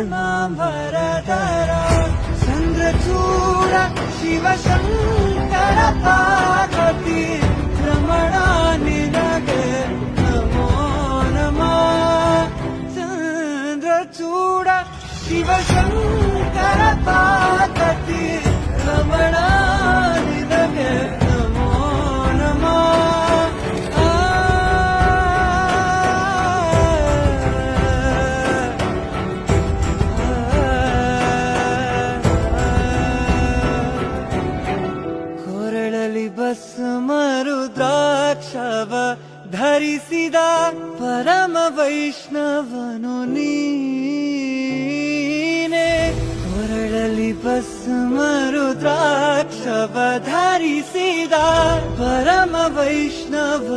कर्माम्बरधर चन्द्रचूड शिवशङ्कर पार्वती रमणा निनगे नमो नमः चन्द्रचूड शिवशङ्कर पार्वती रमणा निनगे नमो नमः ಕೊರಳಲಿ ಭಸ್ಮ ರುದ್ರಾಕ್ಷವ ಧರಿಸಿದ ಪರಮ ವೈಷ್ಣವನು ನೀನೆ ಕೊರಳಲಿ ಭಸ್ಮ ರುದ್ರಾಕ್ಷವ ಧರಿಸಿದ ಪರಮ ವೈಷ್ಣವ